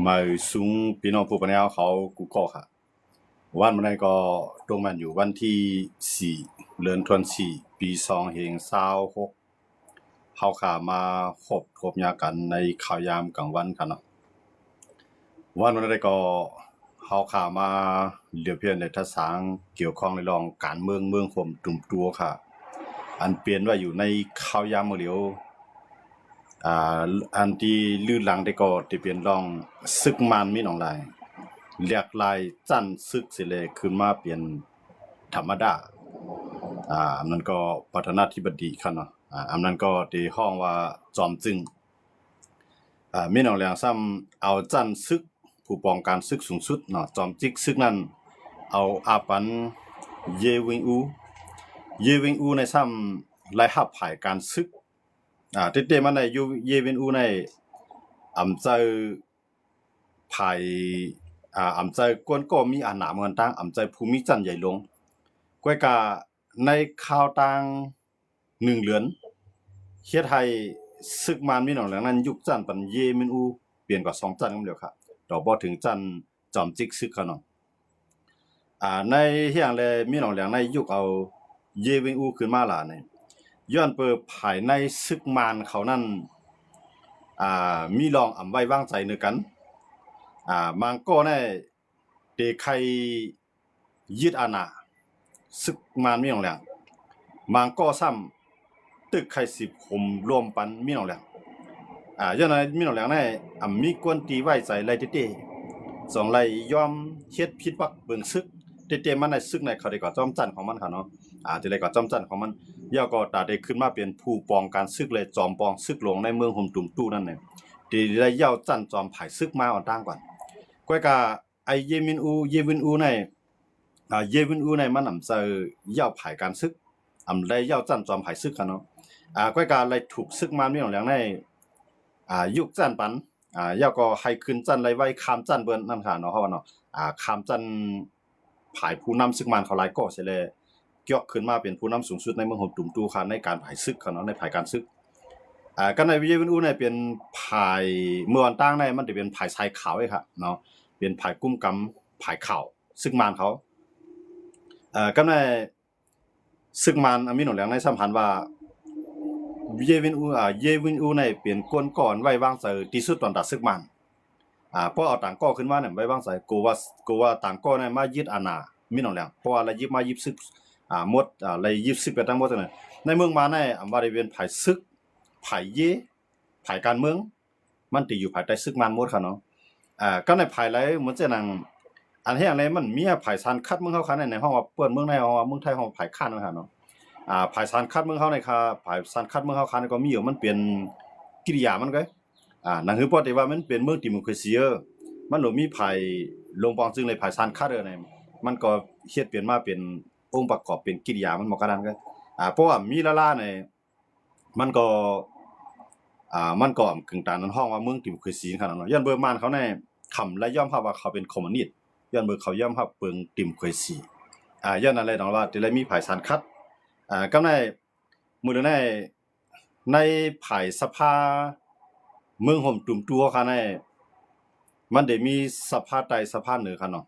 มาสูงพี่น้องผู้ปกครองเขากูก็ค่ะวันมันก็ตรงมันอยู่วันที่4 เดือนธันวาคมปี2526เขาขามาพบยากันในข่าวยามกลางวันค่ะเนาะวันนั้นก็เขาขามาเหลือเพียงในทัศน์เกี่ยวข้องในรองการเมืองข่มตุ่มตัวค่ะอันเปลี่ยนว่าอยู่ในข่าวยามมื้อเดียวอ่าอันที่ลื่นหลังได้ก็ที่เป็นรองศึกมันมีหนองลายเรียกลายจันศึกสิเลยขึ้นมาเปลี่ยนธรรมดาอันนั้นก็ประธานาธิบดีค่ะเนาะอันนั้นก็ที่ห้องว่าจอมจึงมีหนองแหลงซ้ำเอาจันศึกผู้ป้องกันศึกสูงสุดเนาะจอมจิกศึกนั้นเอาอาปันเยวิงอูในซ้ำไล่หับผายการศึกเต้ๆมันในอยู่เยวินอูในอำเจอภายอำเจอกวนก็มีอาหนามเหมือนตั้งอำเจอภูมิจันทร์ใหญ่ลงก้วยกาในข่าวต่าง1เหลือนเฮ็ดให้ศึกมันมีหนองแหลงนั้นยุคจันทร์ปันเยมินอูเปลี่ยนกว่า2จันทร์กันแล้วครับดอกบ่ถึงจันทร์จอมจิกศึกเขาเนาะในเฮียงแลมีหนองแหลงในยุคเอาเยวินอูขึ้นมาล่ะนี่ย้อนเปิดภายในศึกมารเขานั่นมีรองอำไว้วางใจนึกันมังก็ได้เตไคยึดอาณาศึกมารมีหนองแหลงมังก็ซ้ำตึกไคสิบหมรวมปันมีหนองแหลงย้อนนั้นมีหนองแหลงได้มีกวนตีไว้ใจไล่เต้ๆสองไล่ยอมเฮ็ดผิดวักเบิ่งศึกเต้ๆมันในศึกในเขาได้ก็จอมจันของมันค่ะเนาะจะได้ก็จอมจันของมันย่อก็ตาได้ขึ้นมาเป็นผู้ปองการศึกเลยจอมปองศึกลงในเมืองห่มตุ่มตู้นั่นน่ะที่ได้ย่าจันจอมผายศึกมาอ่อนต่างก่อนก้อยกาไอเยวินอูในเยวินอูในมันอำเจอย่าผายการศึกได้ย่าจันจอมผายศึกค่ะเนาะก้อยกาเลยถูกศึกมามีหนองแหลงในยุคจันปันย่าก็ให้ขึ้นจันไล่ไว้คามจันเบิ่นนั่นค่ะเนาะเฮาว่าเนาะคามจันผายผู้นำศึกมันเขาหลายก็สิเลยเกี่ยวขึ้นมาเป็นผู้นำสูงสุดในเมืองห่มตุ่มตู้ค่ะในการผายศึกค่ะเนาะในผายการศึกกันในวิเยวินอูเนี่ยเป็นผายเมื่อวันตั้งในมันจะเป็นผายชายขาวไอ้ค่ะเนาะเป็นผายกุ้มกำผายขาวซึ่งมานเขากันในซึ่งมานมีหนองแหลงในสัมพันธ์ว่าเยวินอูในเป็นก้นก่อนไว้วางใส่ที่สุดตอนตัดซึกมันเพราะเอาต่างก้อขึ้นมาเนี่ยไว้วางใส่กูว่าต่างก้อเนี่ยมายึดอาณามีหนองแหลงเพราะว่าอะไรยึดมายึดซึกหมดอะไรยึดซึกไปทั้งหมดเลยในเมืองมาในบริเวณผายซึกผายเยผายการเมืองมันติอยู่ภายใต้ซึกมันหมดค่ะเนาะก็ในภายไหลเหมือนจะนั่งอันแห่งในมันมีภายซันคัดเมืองเฮาคันในห้องว่าเปิ้นเมืองในห้องว่าเมืองไทยห้องภายคันว่าเนาะภายซันคัดเมืองเฮาในค่ะภายซันคัดเมืองเฮาคันก็มีอยู่มันเป็นกิริยามันก็นั่นคือเพราะที่ว่ามันเป็นเมืองดิโมคราซีมันบ่มีภายลงปองจึงเลยภายซันคัดเนี่ยมันก็เฮ็ดเปลี่ยนมาเป็นองค์ประกอบเป็นกิริยามันบ่กันนั้นก็เพราะว่ามีละๆในมันก็กึ่งตามนั้นห้องว่าเมืองดิโมคราซีขนาดนั้นย้อนเบอร์มานเขาในคำและย่อมรับว่าเขาเป็นคอมมิวนิสต์ย้อนเบอร์เขาย่อมรับเปิงดิโมคราซีย้อนนั้นเลยเนาะว่าที่ได้มีภายสันคัดก็ในมื้อในภายสภาเมืองห่มตุ่มตัวค่ะในมันได้มีสภาใต้สภาเหนือค่ะเนาะ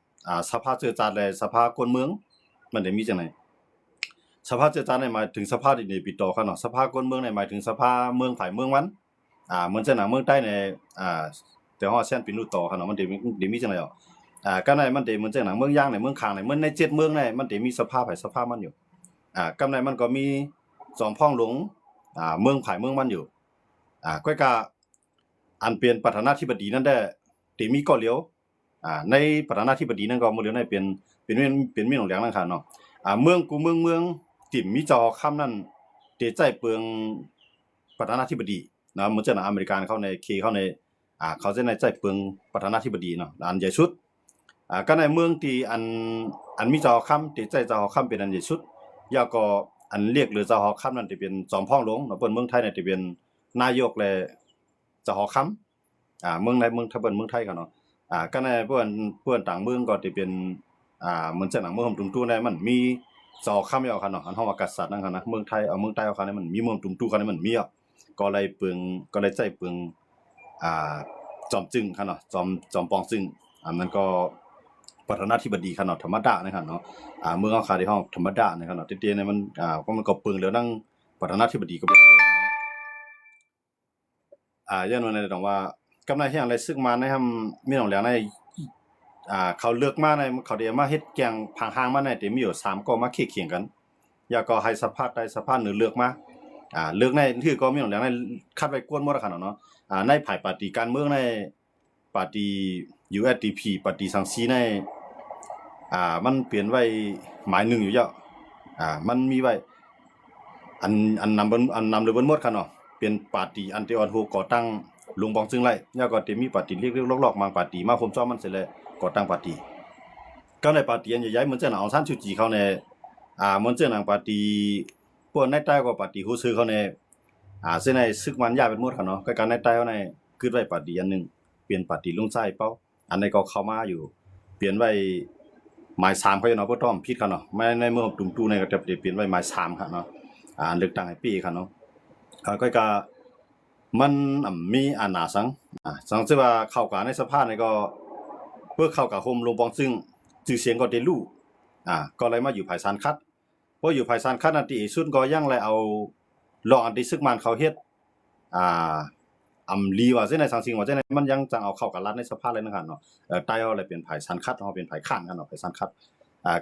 สภาเจือจานและสภากวนเมืองมันได้มีจังได๋สภาเจือจานหมายถึงสภาที่นี่ปิดต่อค่ะเนาะสภากวนเมืองหมายถึงสภาเมืองไผเมืองมันเหมือนจะหนังเมืองใต้ในแต่ฮอดแซนปินุต่อค่ะเนาะมันได้มีจังได๋ก็ในมันได้เหมือนจะหนังเมืองย่างในเมืองข้างในเหมือนใน7เมืองในมันได้มีสภาไผสภามันอยู่กำในมันก็มี2พ้องหลวงเมืองไผเมืองมันอยู่ก้อยกาอันเป็นประธานาธิบดีนั่นได้ที่มีก็เหลียวในประธานาธิบดีนั่นก็มื้อเหลียวในเป็นมีหนองแหลงนั่นค่ะเนาะเมืองกูเมืองที่มีจอค่ำนั้นที่ใจเปลืองประธานาธิบดีนะเหมือนจะอเมริกันเข้าในเข้าในเขาจะในใจเปลืองประธานาธิบดีเนาะอันใหญ่สุดก็ในเมืองที่อันมีจอค่ำที่ใจจอค่ำเป็นอันใหญ่สุดยาก็อันเรียกหรือจอค่ำนั้นที่เป็นจอมพ่องหลวงเนาะเปิ้นเมืองไทยเนี่ยที่เป็นนายกและจอค่ำเมืองในเมืองถ้าเปิ้นเมืองไทยเขาเนาะก็ในเปิ้นต่างเมืองก็ที่เป็นเหมือนจะหนังเมืองตุ่มตู้ในมันมีจอค่ำอยู่ค่ะเนาะอันเฮาว่ากษัตริย์นั่นค่ะนะเมืองไทยเอาเมืองใต้เอาค่ะนี่มันมีเมืองตุ่มตู้ค่ะนี่มันมีก็เลยใจเปลืองอ่า จอมจึงครับเนาะจอมปองจึงมันก็ประธานาธิบดีครับเนาะธรรมดานะครับเนาะเมืองเอาคาที่ห้องธรรมดานะครับเนาะเตี้ยๆเนี่ยมันก็มันก็ปึงแล้วนั่งประธานาธิบดีก็เป็นเดียวกันเนาะย้อนในตรงว่ากำไรเฮียงอะไรซึ่งมาในทำมีหนองแหลงในเขาเลือกมาในเขาเดียมาเฮ็ดแกงผางหางมาในที่มีอยู่3ก็มาเคียงกันอยากก็ให้สภาพใดสภาพหนึ่งเลือกมาเลือกในที่ก็มีหนองแหลงในคัดไว้กวนหมดแล้วครับเนาะในภายปาร์ตี้การเมืองในปาร์ตี้ USDP ปาร์ตี้สังสีในมันเปลี่ยนไว้หมายหนึ่งอยู่เยอะมันมีไว้อันนำเลยบนหมดครับเนาะเป็นปาร์ตี้อันติออนโฮก่อตั้งลุงบองซึ่งไรแล้วก็จะมีปาร์ตี้เรียกๆลอกๆบางปาร์ตี้มาผมชอบมันเสร็จแล้วก่อตั้งปาร์ตี้ก็ในปาร์ตี้อันใหญ่ๆเหมือนเจ้าหน้าองซานซูจีเขาในเหมือนเจ้าหน้าปาร์ตี้พวกในใต้ก็ปาร์ตี้ฮูซื้อเขาในเส้นในซึกมันยาเป็นหมดครับเนาะก็การในใต้เขาในคือไว้ปาร์ตี้อันนึงเปลี่ยนปาร์ตี้ลุงไส้เป้าอันในก็เข้ามาอยู่เปลี่ยนไว้หมาย3เขาเนาะบ่ต้องผิดกันเนาะไม่ในเมืองตุ่มตู้ในก็จะเปลี่ยนไว้หมาย3ครับเนาะเลือกตั้งให้ปีครับเนาะก็มันมีอันหนาสังสังสิว่าเข้ากับในสภาในก็เพื่อเข้ากับโฮมลงปองซึ่งชื่อเสียงก็ได้รู้ก็เลยมาอยู่ภายสารคัดเพราะอยู่ภายสารคัดนั่นที่สุดก็ยังเลยเอาลองอันที่ซึกมันเขาเฮ็ดลีว่าจังได๋สังสิงว่าจังได๋มันยังจังเอาเข้ากับรัฐในสภาเลยนะครับเนาะใต้เอาเลยเป็นภายสารคัดเฮาเป็นภายข้างกันเนาะภายสารคัด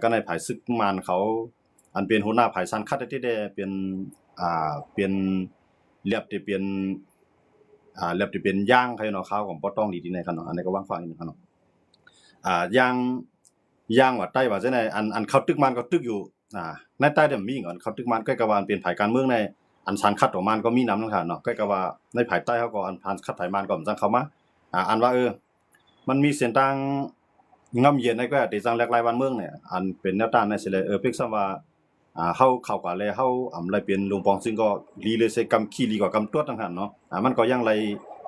ก็ในภายซึกมันเขาอันเป็นหัวหน้าภายสารคัดที่ได้เป็นเรียบที่เป็นเรียบที่เป็นย่างใครเนาะข้าวของบ่ต้องดีๆในครับเนาะอันนี้ก็วางฟังอีกครับเนาะย่างว่าใต้ว่าจังได๋อันเขาตึกมันก็ตึกอยู่ในใต้เดี๋ยวมีก่อนเขาตึกมันใกล้กับว่าเป็นภายการเมืองในอันสารคัดของมันก็มีนำนะครับเนาะใกล้กับว่าในภายใต้เขาก็อันผ่านคัดภายมันก็จังเข้ามาอันว่ามันมีเส้นทางง่ำเย็นในก็ที่จังแลกหลายวันเมืองเนี่ยอันเป็นแนวต้านในสิเลยเพ็กซ้ำว่าเฮาเข้าก็เลยเฮาเลยเป็นลุงปองซึ่งก็ลีเลยใส่กำขี้ลีกว่ากำตวดจังหั่นเนาะมันก็ยังเลย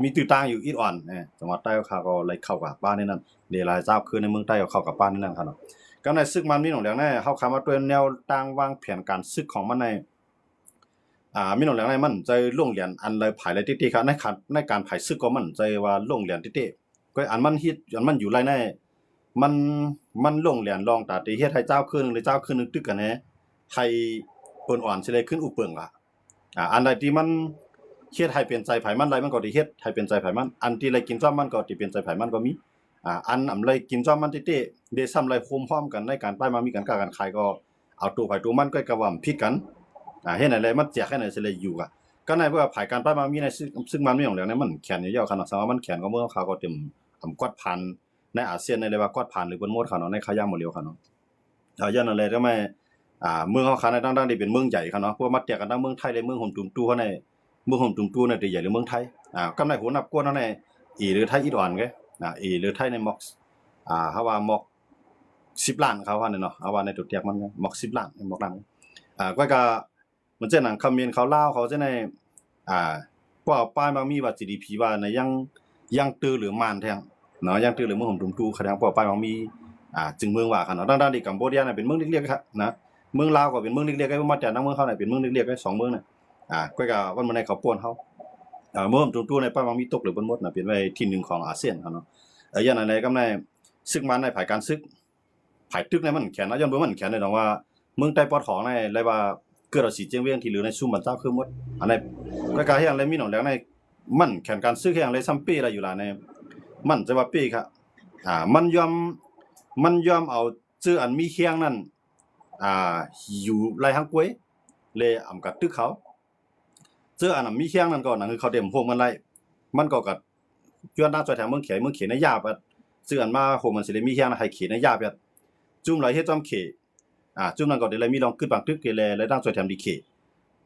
มีตื้อต่างอยู่อีดอ่อนจังหวัดใต้เขาก็เลยเข้ากับบ้านในนั้นเดหลายเจ้าคือในเมืองใต้ก็เข้ากับบ้านในนั้นครับเนาะก็ในซึกมันมีหนองแหลงในเฮาคำว่าด้วยแนวต่างวางแผนการซึกของมันในมีหนองแหลงในมันใจโรงเรียนอันเลยภายเลยติๆครับในการภายซึกก็มันใจว่าโรงเรียนติๆก็อันมันฮิตอันมันอยู่ไรในมันโรงเรียนรองตาติเฮ็ดให้เจ้าคืนนึงหรือเจ้าคืนนึงตึกกันแหให้อ่อนๆสิได้ขึ้นอุเปิงล่ะอันใดที่มันเฮ็ดให้เป็นใจไผมันไรมันก็สิเฮ็ดให้เป็นใจไผมันอันที่ไรกินซ้ำมันก็สิเป็นใจไผมันก็มีอันไรกินซ้ำมันติๆได้ซ้ำไรโฮมพร้อมกันในการไปมามีกันค้ากันขายก็เอาตัวไผตัวมันก็ว่าผิดกันเฮ็ดให้ไรมันแจกให้ไหนสิได้อยู่ก็ในเพื่อภายการไปมามีในซึ่งมันมีของแล้วเนี่ยมันแขนยาวๆขนาดสมมุติมันแขนก็เมื่อเขาก็เต็มกวาดพันในอาเซียนในเลยว่ากวาดพันหรือบนหมดเขาเนาะในขายามหมดเร็วเขาเนาะย้อนนั่นเลยก็ไม่เมืองเฮาคันในดังๆที่เป็นเมืองใหญ่ครับเนาะเพราะว่ามาแตกกันทั้งเมืองไทยและเมืองห่มตุ่มตู้เฮาในเมืองห่มตุ่มตู้เนี่ยที่ใหญ่หรือเมืองไทยกำไรโหนับกวนเฮาในหรือไทยอีดอนเกหรือไทยในม็อกเฮาว่าม็อก10ล้านเขาว่าเนี่ยเนาะเอาว่าในตัวเตียกมันม็อก10ล้านม็อกล้านก็มันจะหนังคอมเมนต์เขาลาวเขาจะในพวกป้ายบางมีว่า GDP ว่าในยังตื้อหรือมานแท้งเนาะยังตื้อหรือเมืองห่มตุ่มตู้คะแนนพวกป้ายบางมีจึงเมืองว่าคั่นเนาะดังๆที่กัมพูชาน่ะเป็นเมืองเล็กๆครับนะเมืองลาวก็เป็นเมืองเล็กๆไอ้มาจากทางเมืองเขาน่ะเป็นเมืองเล็กๆไอ้2เมืองน่ะก็วันมื้อในเขาป่วนเฮาเมืองตุ่มๆในป้ายบางมีตกหรือบนหมดน่ะเป็นไว้ที่1ของอาเซียนเขาเนาะอย่างนั้นเลยกำในซึกมันในภายการซึกภายตึกในมันแขนย้อนเบิ่งมันแขนได้ดอกว่าเมืองใต้ปอดของในเลยว่าเกิดสีเจียงเวียงที่เหลือในซุ่มบันเจ้าคือหมดอันในก็กะเฮ็ดอะไรมีหนองแดงในมันแขนการซึกเฮ็ดอะไรซ้ํปีละอยู่ล่ะในมันจะว่าปีครับมันยอมเอาชื่ออันมีเคียงนั่นอยู่ไรหังกวยเลยอำกัดตึกเขาชื่ออันมีเคียงนั่นก็นั่นคือเขาเต็มโฮมมันไรมันก็กัดย้อนด้านซอยแถวเมืองเขในยาบชื่ออันมาโฮมมันสิได้มีเคียงให้เขในยาบจุ่มไรเฮ็ดจอมเขจุ่มนั้นก็ได้เลยมีลองขึ้นบางตึกเลยด้านซอยแถมดีเข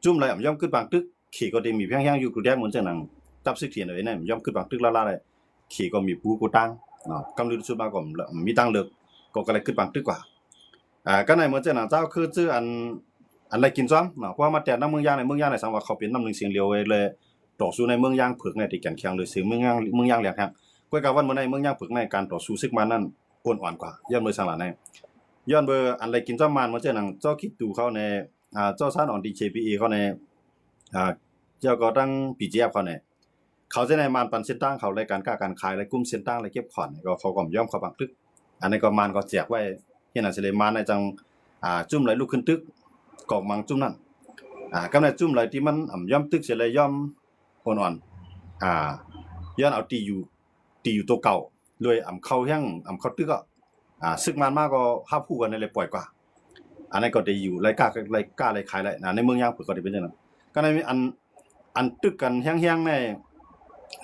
จุ่มไรย่อมขึ้นบางตึกเขก็ได้มีเพียงอยู่กูแดงเหมือนจังนั้นตับซึกเถียนเลยนะย่อมขึ้นบางตึกลาๆเลยเขก็มีปูกูตั้งกำลือสุดมาก็มีตั้งเลิกก็เลยขึ้นบางตึกกว่าก็ในเหมือนเจ้าหน้าเจ้าคือชื่ออันไรกินซ้ำเพราะว่ามาแต่น้ำเมืองย่างในเมืองย่างในสังว่าเขาเป็นน้ำหนึ่งเสียงเลียวเลยต่อสู้ในเมืองย่างผึกในที่แก่นแข็งหรือซื้อเมืองย่างแหลกแห้งก็กะวันเมื่อในเมืองย่างผึกในการต่อสู้ซึกมันนั่นอ่อนกว่าย้อนมือสังหลาในย้อนเบอร์อันไรกินซ้ำมันเหมือนเจ้าหนังเจ้าคิดดูเขาในเจ้าซ่านอ่อน DKPA เขาในเจ้าก็ตั้ง PGF เขาใน เขาจะในมานปันเส้นตั้งเขารายการค้าการขายและกลุ่มเส้นตั้งและเก็บขอนก็เขาก็ย่อมเขาบางตึกอันนี้ก็มานก็แจกไว้เฮ็ดให้สิได้มานในจังจุ่มไหลลุกขึ้นตึกกอกมังจุ่มนั้นกำในจุ่มไหลที่มันย่อมตึกสิเลยย่อมอ่อนๆย้อนเอาตีอยู่ตัวเก่าเลยเข้าแห้งเข้าตึกก็ซึกมันมากก็ห้าผู้กันในเลยปล่อยกว่าอันนั้นก็ได้อยู่รายกล้ารายขายไรในเมืองย่างเปิดก็ได้เป็นจังนั้นก็ในอันตึกกันแห้งๆใน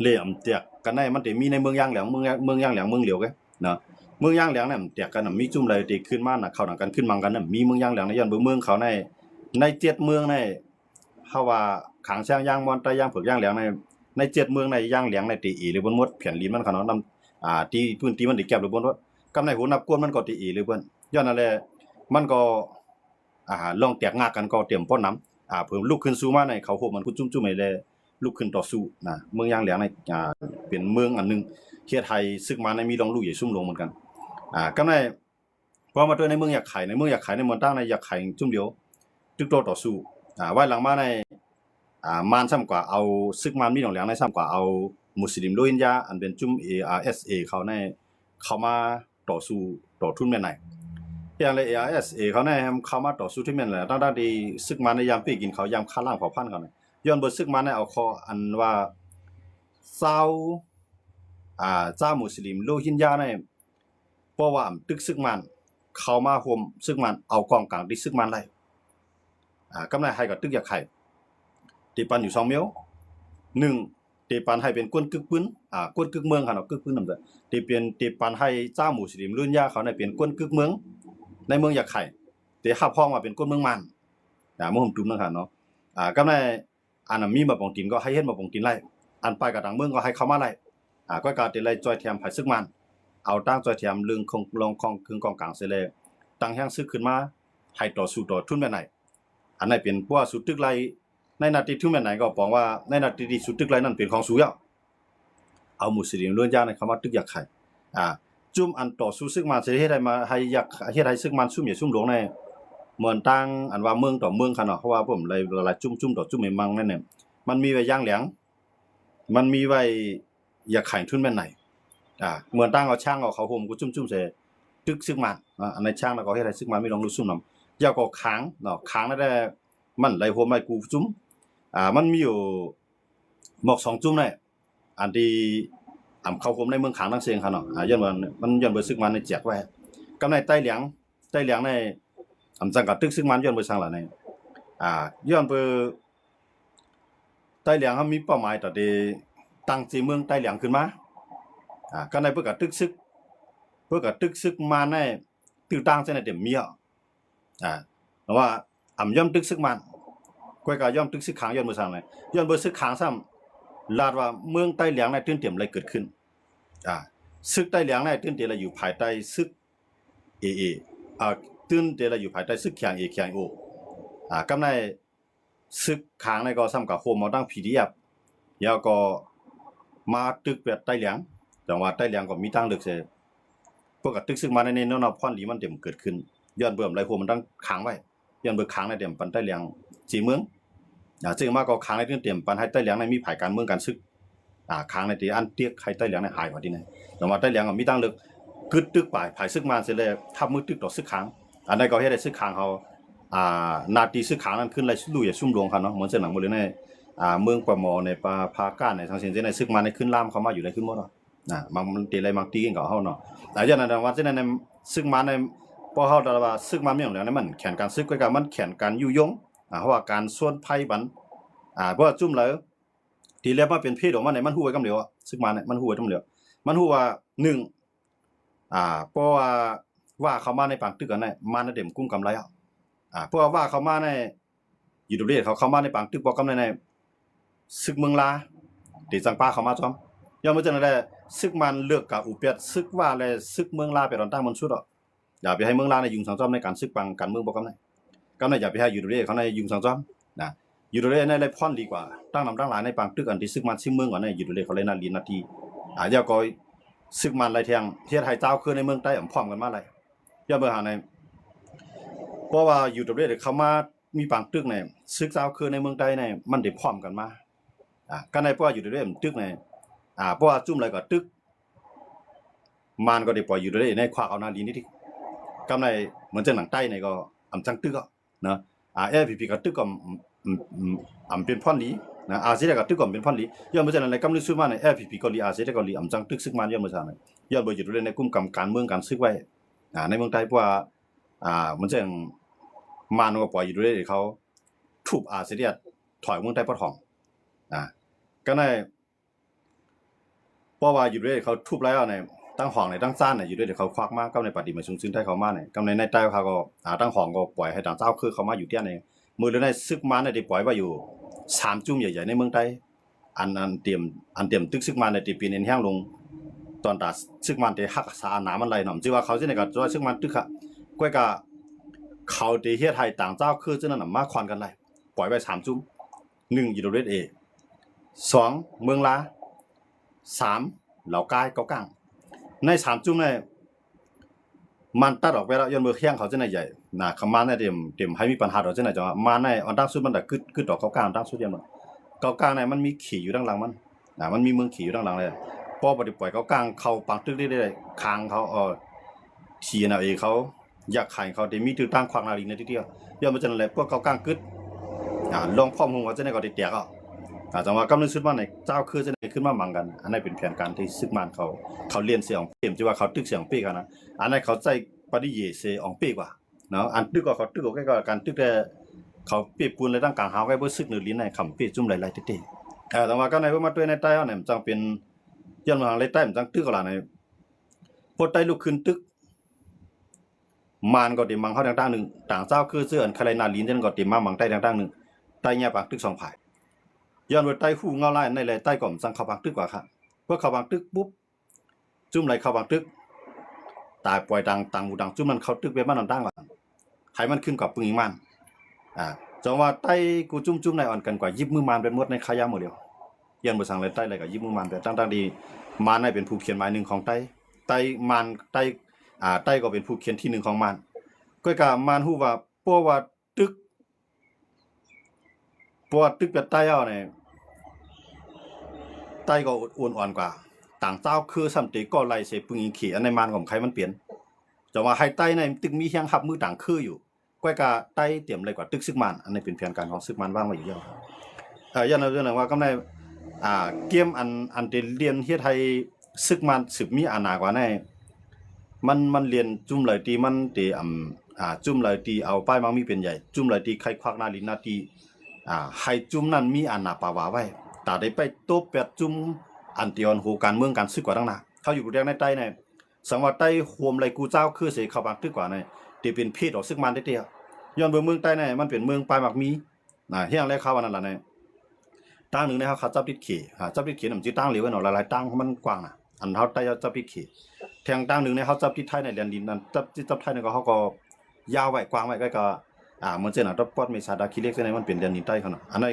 เหลี่ยมเตียกกันในมันได้มีในเมืองย่างแหลงเมืองย่างแหลงเมืองเหลียวแกเนาะเมืองย่างแหลงเนี่ยเตียกกันมีจุ่มไหลตีขึ้นมาน่ะเข้าหนังกันขึ้นมังกันน่ะมีเมืองย่างแหลงในย้อนเมืองเขาใน7เมืองในเฮาว่าขางช้างย่างมอนไตย่างเผือกย่างแหลงใน7เมืองในย่างแหลงในตีอีหรือบนมดแผ่นลิ้นมันเขาเนาะนำที่พื้นที่มันได้แก็บหรือบนรถกำในหูนับกวนมันก็ตีอีหรือเพิ่นย้อนนั่นแหละมันก็ลองแตกงากกันก็เตรียมป้อนน้ำเพิ่มลุกขึ้นสู้มาในเขาโหมันกูจุ่มๆให้เลยลุกขึ้นต่อสู้นะเมืองย่างแหลงในเป็นเมืองอันนึงเขตไทยซึกมาในมีรองลูกใหญ่ซุ่มลงเหมือนกันกำในพอมาด้วยในเมืองอยากขายในเมืองตั้งในอยากขายจุ่มเดียวตึกโตต่อสู้ไว้หลังมาในมานซ้ำกว่าเอาซึกมานมีหนองแหลงในซ้ำกว่าเอามุสลิมโรฮิงญาอันเป็นจุ่ม ARSA เขามาต่อสู้ต่อทุนแม่นไหนอย่างเลย ARSA เขาเข้ามาต่อสู้ที่แม่นแหละตั้งที่ซึกมานในยามปีกินเขายามฆ่าล้างเผ่าพันธุ์เขาย้อนเบิดซึกมานในเอาคออันว่าเจ้ามุสลิมโรฮิงญาเพราะว่าตึกซึกมันเข้ามาห่มซึกมันเอากองกลางที่ซึกมันไล่กำไรให้กับตึกอยากไข่ตีปันอยู่2เมียว1ตีปันให้เป็นก้นกึกปืนก้นกึกเมืองคั่นเนาะกึกปืนนำตีปันให้เจ้ามุสลิมรุ่นยาเขาเป็นก้นกึกเมืองในเมืองอยากไข่ตีฮับพ้องว่าเป็นก้นเมืองมันมื้อผมตุ้มนั่นคั่นเนาะกำไรอันมีมาปองตินก็ให้เฮ็ดมาปองตินไล่อันไปกับทางเมืองก็ให้เข้ามาไล่ก็การติไล่จอยแถมให้ซึกมันเอาตั้งจอยแถมลึงคงลองคองคึงกองกลางเสเลยตั้งแห้งซึกขึ้นมาให้ต่อสู้ต่อทุนแม่ไหนอันนั้นเป็นเพราะว่าสุดตึกไล่ในนาทีทุนแม่ไหนก็บอกว่าในนาทีที่สุดตึกไล่นั้นเป็นของสูยเอามุสลิมล้วนยาในคำว่าตึกอยากไข่จุ่มอันต่อสู้ซึกมันสิเฮ็ดให้มาให้อยากเฮ็ดให้ซึกมันซุ่มอย่าซุ่มหลวงในเหมือนตั้งอันว่าเมืองต่อเมืองคั่นเนาะเพราะว่าผมเลยหลายจุ่มต่อจุ่มให้มังนั่นเนี่ยมันมีไว้ย่างแหลงมันมีไว้อยากไข่ทุนแม่ไหนเหมือนตั้งเอาช่างเอาเขาห่มกูจุ่มๆใส่ตึกซึกมันอันในช่างแล้วก็เฮ็ดให้ซึกมันไม่ลองรู้ซุ่มนำยาวก็ค้างเนาะค้างได้มันไหลห่มให้กูจุ่มมันมีอยู่หมอก2จุ่มได้อันที่เขาห่มในเมืองขางทั้งเสียงคั่นเนาะย้อนว่ามันย้อนบ่ซึกมันในแจกไว้กำในใต้เหลียงในจังกับตึกซึกมันย้อนบ่ซังล่ะในย้อนเบ่ใต้เหลียงเฮามีเป้าหมายต่อที่ตั้งสิเมืองใต้เหลียงขึ้นมาก็ในเพื่อกับตึกซึกมาในตึกต่างเส้นในเต็มเมียเพราะว่าย่อมตึกซึกมันก้อยก็ย่อมตึกซึกขางย้อนบ่ซังเลยย้อนบ่ซึกขางซ้ำลาดว่าเมืองใต้เหลียงในตื่นเต็มอะไรเกิดขึ้นซึกใต้เหลียงในตื่นเต็มอะไรอยู่ภายใต้ซึก AA ตื่นเต็มอะไรอยู่ภายใต้ซึกเขียง A เขียง O กำในซึกขางในก็ซ้ำกับโฮมเอาตั้ง PDF แล้วก็มาตึกแบบใต้เหลียงจังหวัดใต้เหลียงก็มีทางเลือกเสพวกกับตึกซึกมาในเนาะพรดีมันเต็มเกิดขึ้นย้อนเบิ่มไรโฮมมันตั้งขังไว้ย้อนเบิ่ขังในเต็มปันใต้เหลียง4เมืองซึ่งมาก็ขังในเต็มปันให้ใต้เหลียงในมีภายการเมืองการซึกขังในที่อันเตียกให้ใต้เหลียงในหายว่าที่ไหนจังหวัดใต้เหลียงก็มีทางเลือกกึดตึกป่ายภายซึกมาเสเลยทับมือตึกต่อซึกขังอันใดก็เฮ็ดให้ซึกขังเขานาทีซึกขังนั้นขึ้นไรลุยซุ่มลงคั่นเนาะเหมือนเส้นหนังบ่เลยในเมืองปะหมอในภาคกลางในทางเส้นในซึกมาในขึ้นล่ามเข้ามาอยู่ในขึ้นหมดเนาะมันตีอะไรบางตีกันก็เฮาเนาะแต่อย่างนั้นว่าเส้นในซึกมาในพอเฮาว่าซึกมามีหยังแล้วมันแขนการซึกไว้กับมันแขนการยุยงเพราะว่าการส่วนไผบันเพราะว่าจุ่มแล้วที่แล้วมาเป็นเพศออกมาในมันฮู้ไว้กำเหลียวซึกมาเนี่ยมันฮู้ไว้กำเหลียวมันฮู้ว่า1เพราะว่าเข้ามาในปางตึกกันมาในเต็มกุ้งกำไรเพราะว่าเข้ามาในอยู่ประเทศเขาเข้ามาในปางตึกบ่กำไรในซึกเมืองลาที่จังป้าเข้ามาจ้อมย้อนมาจังได๋ซึกมันเลือกกับอุเปียดซึกว่าและซึกเมืองลาไปตอนตั้งมันสุดอย่าไปให้เมืองลาในยุงสังจ้อมในการซึกปังการเมืองบ่กำไรอย่าไปให้อยู่ประเทศเขาในยุงสังจ้อมอยู่ประเทศในพรดีกว่าตั้งนำตั้งหลายในปางตึกอันที่ซึกมันซึกเมืองก่อนในอยู่ประเทศเขาเลยนาลีนาทียาก็ซึกมันหลายแทงเฮ็ดให้เจ้าคือในเมืองใต้พร้อมกันมาหลายอย่าเบิ่งหาในเพราะว่าอยู่ประเทศเขามามีปางตึกซึกเจ้าคือในเมืองใต้มันได้พร้อมกันมา ก็ในเพราะว่าอยู่ด้วยตึกในเพราะว่าจุ่มอะไรก็ตึกมันก็ได้ปล่อยอยู่ด้วยในควากเอานาลีนี่ที่กำในเหมือนจะหนังใต้ในก็อำจังตึกก็เนาะFPP ก็ตึกก็เป็นพ่อนลีนะอาเซียก็ตึกก็เป็นพ่อนลีย้อนมาจากนั้นในกำนึกซื้อมาใน FPP ก็ลีอาเซียก็ลีอำจังตึกซึกมันย้อนมาจากนั้นย้อนไปอยู่ด้วยในกลุ่มการเมืองการซึกไว้ในเมืองไทยเพราะว่าเหมือนจะมันก็ปล่อยอยู่ด้วยเขาทุบอาเซียถอยเมืองไทยปะทองก็ในเพราะว่าอยู่ด้วยเขาทุบแล้วในตั้งห้องในตั้งซ่านอยู่ด้วยเขาควักมากก็ในปฏิมาสูงซึ่งไทยเขามาในกำในใต้เขาก็ตั้งห้องก็ปล่อยให้ต่างเจ้าคือเขามาอยู่เตี้ยในมือเลยในซึกมันในที่ปล่อยว่าอยู่3จุ่มใหญ่ๆในเมืองไทยอันเตรียมตึกซึกมันในที่ปีนแห้งลงตอนตาซึกมันที่ฮักษาหนามันไหลหน่อมชื่อว่าเขาสิในก็ว่าซึกมันตึกค่ะก้อยก็เขาที่เฮ็ดให้ต่างเจ้าคือจังนั้นมาควันกันไหลปล่อยไว้3จุ่ม1อยู่ด้วย2เมืองลา3เหล่ากายเกากังใน3จุ่มในมันตัดออกไปแล้วย้อนมือเคียงเขาจะในใหญ่คำมาในเต็มให้มีปัญหาเราจะไหนจังมาในอันตั้งสุดมันแต่กึดดอกเกากังตั้งสุดยังเกากังในมันมีขี่อยู่ด้านหลังมันมีเมืองขี่อยู่ด้านหลังเลยพอปฏิปล่อยเกากังเขาปังตึกได้คางเขาขี่น่ะเขาอยากขายเขาได้มีตื้อตั้งควางนาลีในที่เดียวย้อนมาจากนั้นแหละพวกเกากังกึดลองพร้อมหัวจะในก็ได้แตกจังว่ากำลังซึกมันในเจ้าคือจะได้ขึ้นมามังกันอันนั้นเป็นแผนการที่ซึกมันเขาเรียนเสียงเปรียมที่ว่าเขาตึกเสียงเป้กันนะอันนั้นเขาใจปฏิเยเสอองเป้กว่าเนาะอันตึกก็เขาตึกก็ใกล้ๆกันตึกแต่เขาเปียปูนในตั้งกลางหาไว้บ่ซึกนือลิ้นในคำเป้จุ่มหลายๆเต้แต่ว่าก็ในว่ามาด้วยในใต้เอาเนี่ยจังเป็นย้อนมาในใต้มันจังตึกก็ล่ะในพอใต้ลุกขึ้นตึกมันก็ติมังเฮาต่างๆนึงต่างเจ้าคือเสื้ออันคาไลนาลิ้นจังก็ติมามังใต้ต่างๆนึงใต้แง่ปากตึก2ผายย้อนว่าใต้หูเงาลายในใต้ก่อมสังเข้าบางตึกกว่าค่ะเพื่อเข้าบางตึกปุ๊บจุ่มไหลเข้าบางตึกตายปล่อยดังหูดังจุ่มมันเข้าตึกไปมันดังว่าให้มันขึ้นกับปึงอีมันจังว่าใต้กูจุ่มในอ่อนกันกว่ายิบมือมันเป็นหมดในขายาหมดเดียวย้อนบ่สั่งเลยใต้เลยก็ยิบมือมันแต่ตั้งๆดีมันให้เป็นผู้เขียนหมาย1ของใต้มันใต้ก็เป็นผู้เขียนที่1ของมันก็กะมันฮู้ว่าเพราะว่าตึกแบบใต้เอาเนี่ยใต้ก็อ่อนกว่าต่างเจ้าคือสัมติก็ไล่เสปึงอีขี่อันในมันของใครมันเปลี่ยนจะว่าให้ใต้ในตึกมีเฮียงหับมือต่างคืออยู่ก้อยกะใต้เตรียมอะไรกว่าตึกซึกมันอันนี้เป็นแผนการของซึกมันวางไว้อยู่แล้วย้อนเรื่องว่ากำในเกมอันที่เรียนเฮ็ดให้ซึกมันสืบมีอาณากว่าในมันเรียนจุ่มเลยตีมันตีจุ่มเลยตีเอาป้ายมังมีเป็นใหญ่จุ่มเลยตีใครควักหน้าลิ้นหน้าตีให้จุ่มนั้นมีอาณาปาวาไว้แต่ได้ไปตบเป็ดจุ่มอันเตียนหูการเมืองการซึกกว่าตั้งหน้าเขาอยู่เรียงในใต้ในสังว่าใต้โฮมไรกูเจ้าคือเสเข้าบางตึกกว่าในที่เป็นเพศออกซึกมันได้เตี้ยย้อนเมืองใต้ในมันเป็นเมืองปลายมักมีเฮียงแรกเข้าวันนั้นล่ะในตั้งนึงนะครับเขาจับติดขี่จับติดขี่นำจิตั้งเหลียวไว้หน่อยหลายๆตั้งมันกว้างอันเฮาใต้จับติดขี่แทงตั้งนึงในเขาจับติดไทยในแดนดินนั้นจับไทยในก็เขาก็ยาวไว้กว้างไว้ก็เหมือนเส้นตบปอดเมษาดาคิเล็กเส้นนั้นมันเป็นแดนดินใต้เขาอันนั้น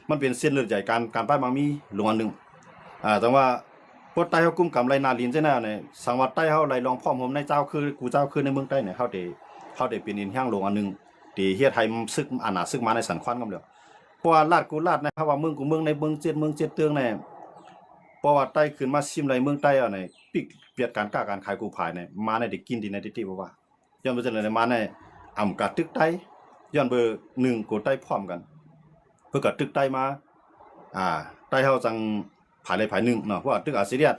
มันเป็นเส้นเลือดใหญ่การป้ายมังมีลงอันนึงแต่ว่าพวกใต้เฮากุมกำไรนาลินเส้นนั้นเนี่ยสังวัดใต้เฮาไหลลองพร้อมผมในเจ้าคือกูเจ้าคือในเมืองใต้เนี่ยเฮาได้เป็นอินแห้งลงอันนึงที่เฮ็ดให้ซึกอาณาซึกมาในสันควันกำแล้วเพราะว่าลาดกูลาดนะครับว่าเมืองกูเมืองในเมือง7เตืองเนี่ยเพราะว่าใต้ขึ้นมาซิมในเมืองใต้เอาในปิกเปียดการค้าการขายกูภายเนี่ยมาในได้กินดีในติบ่ว่าย้อนบ่จังได๋มาในอำกะตึกใต้ย้อนเบอร์1กูใต้พร้อมกันเพื่อกะตึกใต้มาใต้เฮาจังภายใดภาย1เนาะเพราะว่าตึกอาเซีย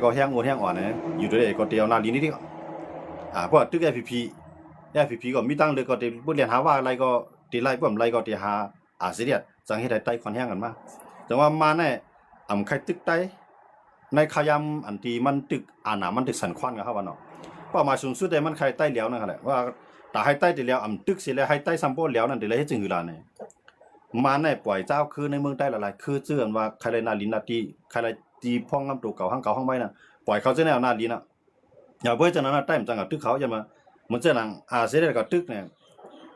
ก็แห้งอ่อนเนี่ยอยู่ด้วยก็เตียวนาลีนี่ดิเพราะว่าตึก FPP ก็มีตั้งเลยก็ได้บ่เรียนหาว่าอะไรก็ตีไล่ป้อมไล่ก็ตีหาอาเซียจังเฮ็ดให้ใต้ค่อนแห้งกันมาแต่ว่ามาในใครตึกใต้ในขยำอันที่มันตึกหนามันตึกสันควันกันครับว่าเนาะเป้าหมายสูงสุดได้มันใครใต้แล้วนั่นแหละว่าถ้าให้ใต้ติแล้วตึกสิแล้วให้ใต้ซัมโปแล้วนั่นได้เลยเฮ็ดจังหือล่ะเนี่ยมาในปล่อยเจ้าคือในเมืองใต้หลายๆคือเชื่อว่าใครเลยนาลินนาตีใครเลยตีพ่องน้ำตัวเก่าห้างเก่าห้างไว้น่ะปล่อยเขาจะแนวนาลินน่ะอย่าเพิ่นจังนั้นใต้มันจังกับตึกเขาอย่ามาเหมือนเจ้าหนังเสด็จกับตึกเนี่ย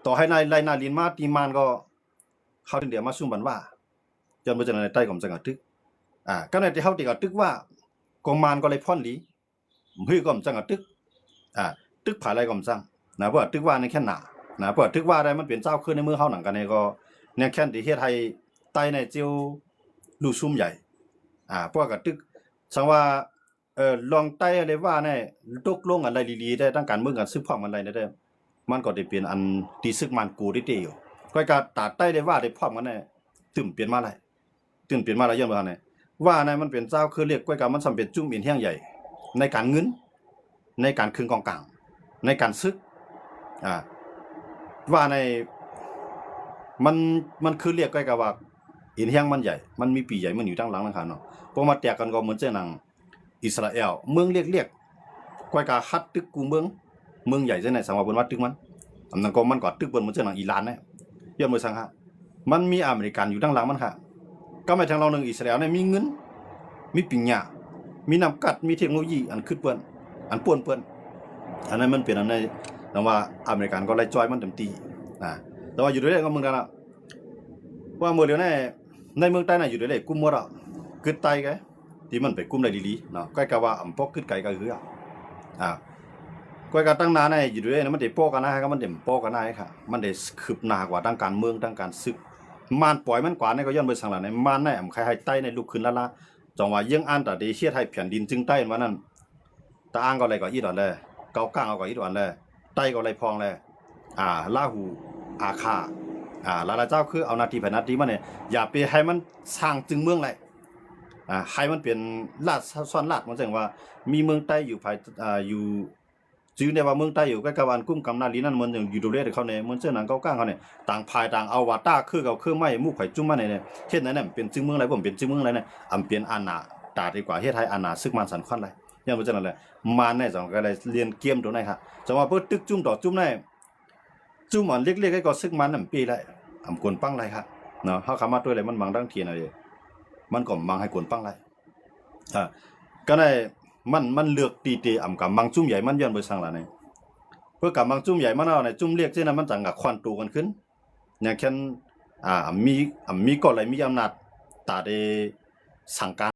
ต่อให้นายนาลินมาตีมันก็เขาถึงเดี๋ยวมาซุ่มบันว่าจนบ่จังในใต้ของจังกับตึกก็ในที่เฮาติกับตึกว่ากองมานก็เลยพ่อนหลีฮื้อก็จังกับตึกตึกผาไรก็จังนะเพราะตึกว่าในแค่หน้านะเพราะตึกว่าได้มันเป็นเจ้าคือในมือเฮาหนังกันนี่ก็เนี่ยแค่ที่เฮ็ดให้ ใต้ในเจียวลูซุ่มใหญ่พวกก็ตึกสังว่าลองใต้อะไรว่าเนี่ยตกลงอะไรลีๆได้ตั้งการเมืองกันซึกพร้อมกันอะไรได้มันก็ได้เปลี่ยนอันที่ซึกมันกูได้อยู่ก็การตาใต้ได้ว่าได้พร้อมกันเนี่ยตื่นเปลี่ยนมาหลายตื่นเปลี่ยนมาหลายอย่างบ่เนี่ยว่าเนี่ยมันเป็นเจ้าคือเรียกก้อยการมันสำเป็นจุ่มเป็นแห่งใหญ่ในการเงินในการคืนกองกลางในการซึกว่าในมันคือเรียกก้อยกับว่าอินแห่งมันใหญ่มันมีปีใหญ่มันอยู่ตั้งหลังนะครับเนาะพอมาแตกกันก็เหมือนเจ้าหนังอิสราเอลเมืองเรียกก้อยกาฮัดตึกกูเมืองใหญ่จังได๋สังว่าเพิ่นว่าตึกมันอันนั้นก็มันก็ตึกเพิ่นเหมือนเจ้าหนังอิหร่านนะย้อนมือสังหะมันมีอเมริกันอยู่ตั้งหลังมันค่ะก็หมายถึงเรานึงอิสราเอลเนี่ยมีเงินมีปัญญามีน้ำกัดมีเทคโนโลยีอันคึดเปิ้นอันป่วนเปิ้นอันนั้นมันเป็นอันในแต่ว่าอเมริกันก็ไล่จอยมันเต็มที่แต่ว่าอยู่ด้วยก็เมืองนั้นล่ะว่าเมืองเดียวในเมืองใต้น่ะอยู่ด้วยกุมหมดอ่ะกึดไตไกที่มันไปกุมได้ลีๆเนาะก้อยก็ว่าอำปอกกึดไกก็คือก้อยก็ตั้งนานอยู่ด้วยมันได้ปอกกันนะก็มันได้ปอกกันได้ค่ะมันได้คืบหน้ากว่าทางการเมืองทางการศึกมานปล่อยมันกว่าในก็ย้อนไปสังหลังในมานในใครให้ใต้ในลุกขึ้นละจังว่ายังอ่านแต่ได้เชียดให้แผ่นดินจึงใต้ว่านั้นตาอ้างก็อะไรก็อีดอนเลยเกาก้างเอาก็อีดอนเลยใต้ก็อะไรพองเลยลาหูอาคาลาเจ้าคือเอานาทีแผ่นนาทีมันเนี่ยอย่าไปให้มันสร้างจึงเมืองเลยให้มันเป็นลาดซ้อนลาดมันจังว่ามีเมืองใต้อยู่ภายอยู่จื้อในว่าเมืองใต้อยู่ใกล้กับอันกุ้มกำนาลีนั่นมันอยู่ดูเรศเขาเนี่ยมันเจ้าหนังเก้าก้างเขาเนี่ยต่างภายต่างเอาว่าต้าคือเขาคือไม่มุกไข่จุ้มมาเนี่ยเฮ็ดนั้นน่ะเป็นจึงเมืองอะไรผมเป็นจึงเมืองอะไรเนี่ยอำเป็นอาณาตาดีกว่าเฮ็ดให้อาณาซึกมันสันคันเลยอย่างว่าจังนั้นแหละมาในจังก็เลยเรียนเกมตัวไหนครับจังว่าเพิ่นตึกจุ้มต่อจุ้มได้จุ้มอันเล็กๆก็ซึกมันน่ะปีได้อำกวนปังไรครับเนาะเฮาคำมาตัวอะไรมันบางดังเทียนอะไรมันก็บางให้กวนปังไรก็ได้มันเลือกตีๆอำกับมังจุ้มใหญ่มันย้อนไปสั่งล่ะนี่เพื่อกับมังจุ้มใหญ่มันเอาในจุ้มเรียกซี่นั้นมันจังกับควันตูกันขึ้นอย่างเช่นมีก็เลยมีอำนาจตาได้สั่งการ